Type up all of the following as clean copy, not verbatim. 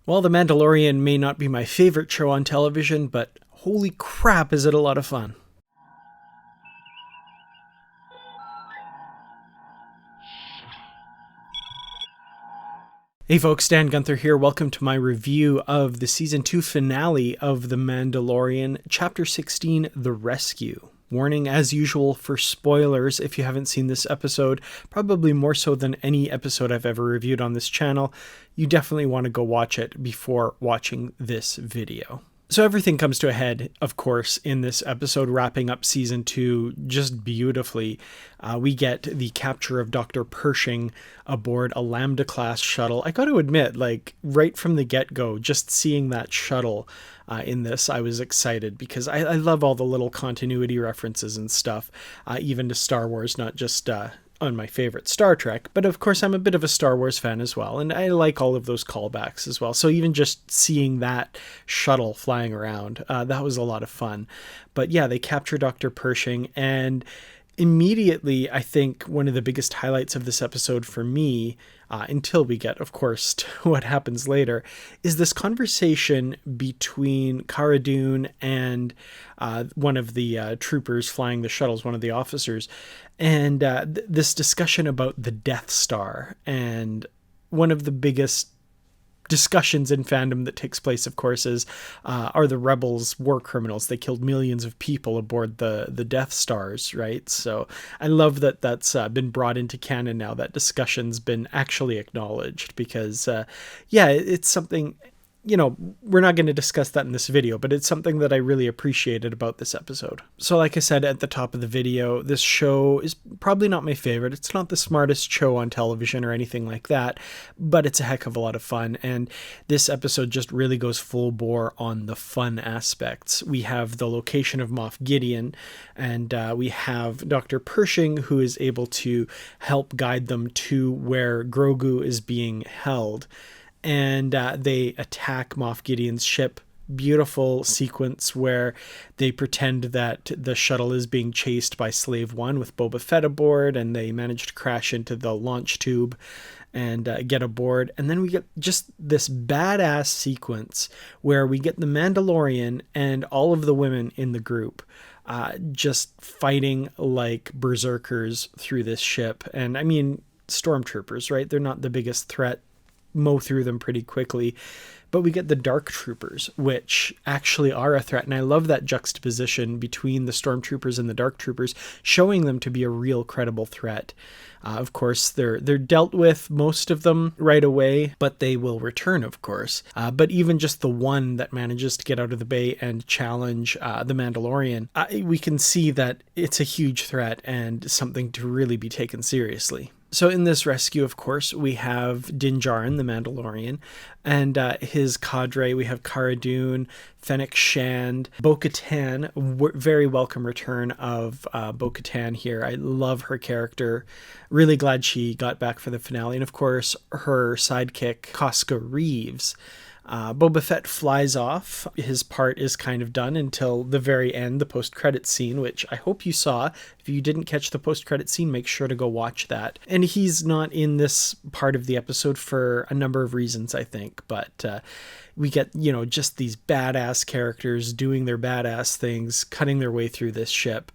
Well, The Mandalorian may not be my favorite show on television, but holy crap, is it a lot of fun. Hey folks, Dan Gunther here. Welcome to my review of the Season 2 finale of The Mandalorian, Chapter 16, The Rescue. Warning, as usual, for spoilers if you haven't seen this episode, probably more so than any episode I've ever reviewed on this channel. You definitely want to go watch it before watching this video. So everything comes to a head, of course, in this episode, wrapping up Season 2 just beautifully. We get the capture of Dr. Pershing aboard a Lambda-class shuttle. I got to admit, like, right from the get-go, just seeing that shuttle in this, I was excited because I love all the little continuity references and stuff, even to Star Wars, not just on my favorite Star Trek, but of course I'm a bit of a Star Wars fan as well, and I like all of those callbacks as well. So even just seeing that shuttle flying around, that was a lot of fun. But yeah, they capture Dr. Pershing, and immediately, I think one of the biggest highlights of this episode for me, until we get, of course, to what happens later, is this conversation between Cara Dune and one of the troopers flying the shuttles, one of the officers, and this discussion about the Death Star. And one of the biggest discussions in fandom that takes place, of course, is are the rebels war criminals? They killed millions of people aboard the Death Stars, right? So I love that that's been brought into canon now. That discussion's been actually acknowledged because, yeah, it's something, you know, we're not going to discuss that in this video, but it's something that I really appreciated about this episode. So like I said at the top of the video, this show is probably not my favorite. It's not the smartest show on television or anything like that, but it's a heck of a lot of fun. And this episode just really goes full bore on the fun aspects. We have the location of Moff Gideon, and we have Dr. Pershing, who is able to help guide them to where Grogu is being held. And they attack Moff Gideon's ship. Beautiful sequence where they pretend that the shuttle is being chased by Slave One with Boba Fett aboard, and they manage to crash into the launch tube and get aboard. And then we get just this badass sequence where we get the Mandalorian and all of the women in the group just fighting like berserkers through this ship. And I mean, stormtroopers, right? They're not the biggest threat. Mow through them pretty quickly, but we get the dark troopers, which actually are a threat. And I love that juxtaposition between the stormtroopers and the dark troopers, showing them to be a real credible threat. Of course, they're dealt with, most of them, right away, but they will return, of course. But even just the one that manages to get out of the bay and challenge the Mandalorian, we can see that it's a huge threat and something to really be taken seriously. So in this rescue, of course, we have Din Djarin, the Mandalorian, and his cadre. We have Cara Dune, Fennec Shand, Bo-Katan. Very welcome return of Bo-Katan here. I love her character. Really glad she got back for the finale. And of course, her sidekick, Cosca Reeves. Boba Fett flies off. His part is kind of done until the very end, the post-credit scene, which I hope you saw. If you didn't catch the post-credit scene, make sure to go watch that. And he's not in this part of the episode for a number of reasons, I think. But we get, you know, just these badass characters doing their badass things, cutting their way through this ship,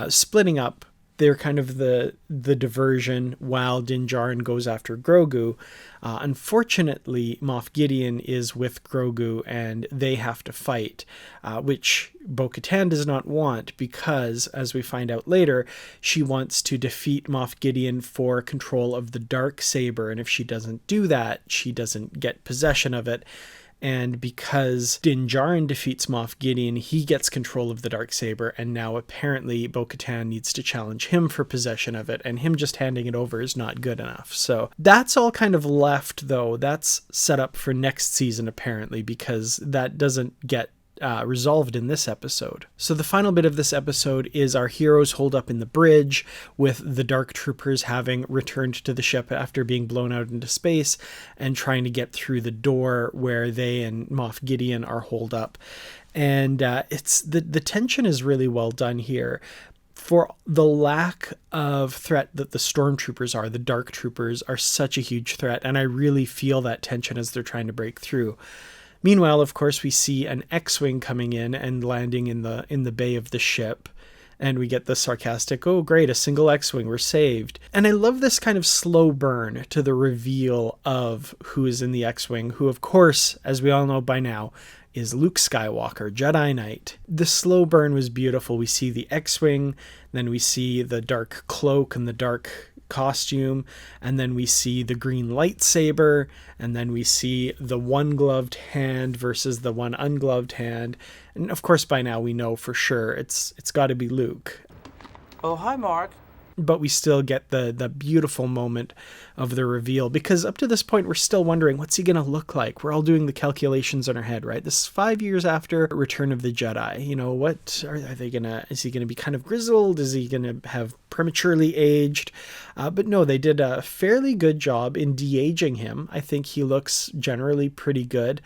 splitting up. They're kind of the diversion while Din Djarin goes after Grogu. Unfortunately, Moff Gideon is with Grogu and they have to fight, which Bo-Katan does not want because, as we find out later, she wants to defeat Moff Gideon for control of the Darksaber. And if she doesn't do that, she doesn't get possession of it. And because Din Djarin defeats Moff Gideon, he gets control of the Darksaber, and now apparently Bo-Katan needs to challenge him for possession of it, and him just handing it over is not good enough. So that's all kind of left, though. That's set up for next season, apparently, because that doesn't get resolved in this episode. So the final bit of this episode is our heroes holed up in the bridge with the dark troopers having returned to the ship after being blown out into space and trying to get through the door where they and Moff Gideon are holed up. And it's the tension is really well done here. for the lack of threat that the stormtroopers are, the dark troopers are such a huge threat, and I really feel that tension as they're trying to break through. Meanwhile, of course, we see an X-Wing coming in and landing in the bay of the ship. And we get the sarcastic, oh, great, a single X-Wing, we're saved. And I love this kind of slow burn to the reveal of who is in the X-Wing, who, of course, as we all know by now, is Luke Skywalker, Jedi Knight. The slow burn was beautiful. We see the X-Wing, then we see the dark cloak and the dark costume, and then we see the green lightsaber, and then we see the one gloved hand versus the one ungloved hand. And of course, by now we know for sure it's got to be Luke. Oh, hi, Mark. But we still get the beautiful moment of the reveal, because up to this point we're still wondering, what's he going to look like? We're all doing the calculations in our head, right? This is 5 years after Return of the Jedi. You know, what are they gonna, is he going to be kind of grizzled? Is he going to have prematurely aged? But no, they did a fairly good job in de-aging him. I think he looks generally pretty good.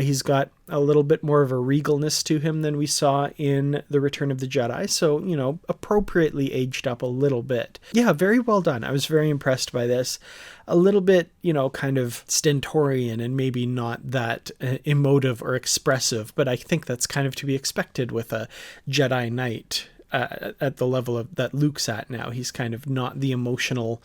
He's got a little bit more of a regalness to him than we saw in The Return of the Jedi. So, you know, appropriately aged up a little bit. Yeah, very well done. I was very impressed by this. A little bit, you know, kind of stentorian and maybe not that emotive or expressive, but I think that's kind of to be expected with a Jedi Knight. At the level of that Luke's at now. He's kind of not the emotional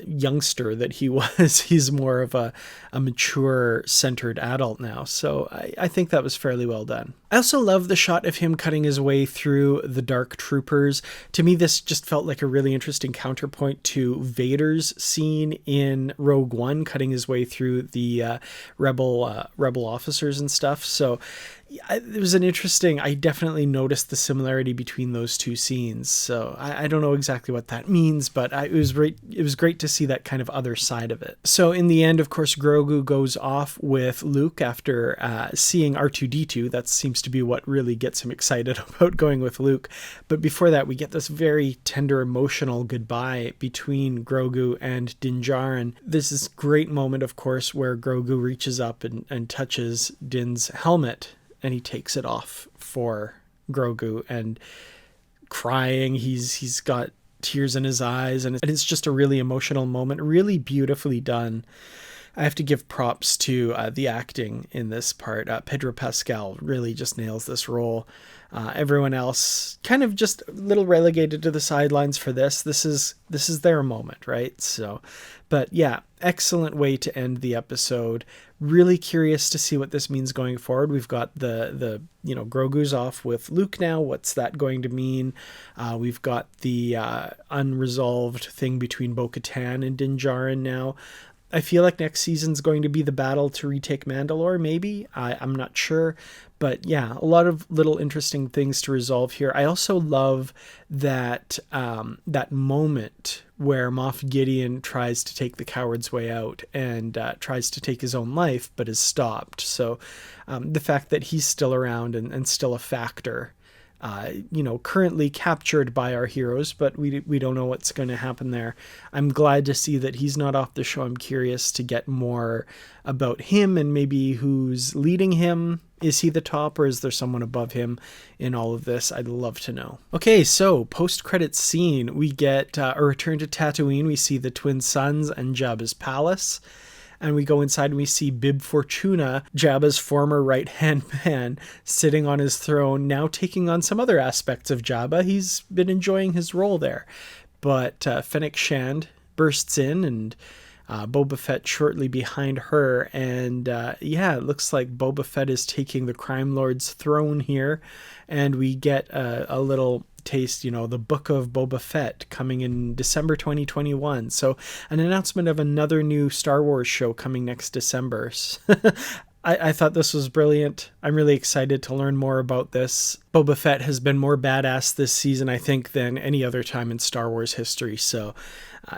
youngster that he was. He's more of a mature, centered adult now. So I think that was fairly well done. I also love the shot of him cutting his way through the dark troopers. To me, this just felt like a really interesting counterpoint to Vader's scene in Rogue One, cutting his way through the rebel officers and stuff. So it was an interesting, I definitely noticed the similarity between those two scenes. So I don't know exactly what that means, but it was great to see that kind of other side of it. So in the end, of course, Grogu goes off with Luke after seeing R2-D2. That seems to be what really gets him excited about going with Luke. But before that, we get this very tender, emotional goodbye between Grogu and Din Djarin. This is a great moment, of course, where Grogu reaches up and touches Din's helmet, and he takes it off for Grogu, and crying, he's got tears in his eyes, and it's just a really emotional moment, really beautifully done. I have to give props to the acting in this part. Pedro Pascal really just nails this role. Everyone else kind of just a little relegated to the sidelines for this. This is their moment, right? So, but yeah, excellent way to end the episode. Really curious to see what this means going forward. We've got the Grogu's off with Luke now. What's that going to mean? We've got the unresolved thing between Bo-Katan and Din Djarin now. I feel like next season's going to be the battle to retake Mandalore, maybe. I'm not sure. But yeah, a lot of little interesting things to resolve here. I also love that that moment where Moff Gideon tries to take the coward's way out and tries to take his own life, but is stopped. So the fact that he's still around and still a factor, currently captured by our heroes, but we don't know what's going to happen there. I'm glad to see that he's not off the show. I'm curious to get more about him and maybe who's leading him. Is he the top, or is there someone above him in all of this? I'd love to know. Okay, so post-credits scene, we get a return to Tatooine. We see the twin suns and Jabba's palace. And we go inside and we see Bib Fortuna, Jabba's former right-hand man, sitting on his throne, now taking on some other aspects of Jabba. He's been enjoying his role there. But Fennec Shand bursts in, and Boba Fett shortly behind her. And it looks like Boba Fett is taking the Crime Lord's throne here. And we get a little taste, the Book of Boba Fett coming in December 2021. So an announcement of another new Star Wars show coming next December. I thought this was brilliant. I'm really excited to learn more about this. Boba Fett has been more badass this season, I think, than any other time in Star Wars history. So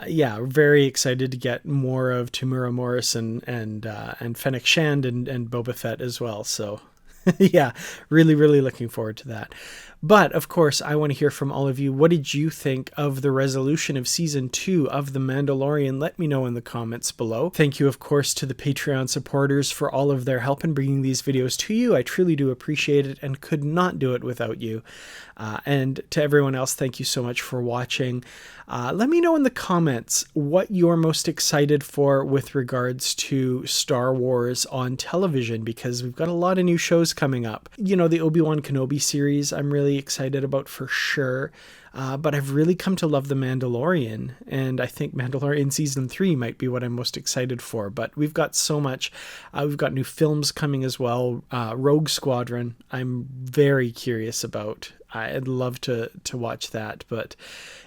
very excited to get more of Tamura Morrison and Fennec Shand and Boba Fett as well. So yeah, really, really looking forward to that. But, of course, I want to hear from all of you. What did you think of the resolution of Season 2 of The Mandalorian? Let me know in the comments below. Thank you, of course, to the Patreon supporters for all of their help in bringing these videos to you. I truly do appreciate it and could not do it without you. And to everyone else, thank you so much for watching. Let me know in the comments what you're most excited for with regards to Star Wars on television, because we've got a lot of new shows coming up. You know, the Obi-Wan Kenobi series I'm really excited about for sure. But I've really come to love The Mandalorian, and I think Mandalorian Season 3 might be what I'm most excited for. But we've got so much. We've got new films coming as well. Rogue Squadron, I'm very curious about. I'd love to watch that. But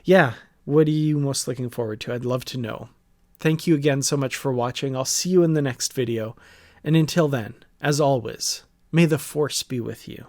yeah, what are you most looking forward to? I'd love to know. Thank you again so much for watching. I'll see you in the next video. And until then, as always, may the Force be with you.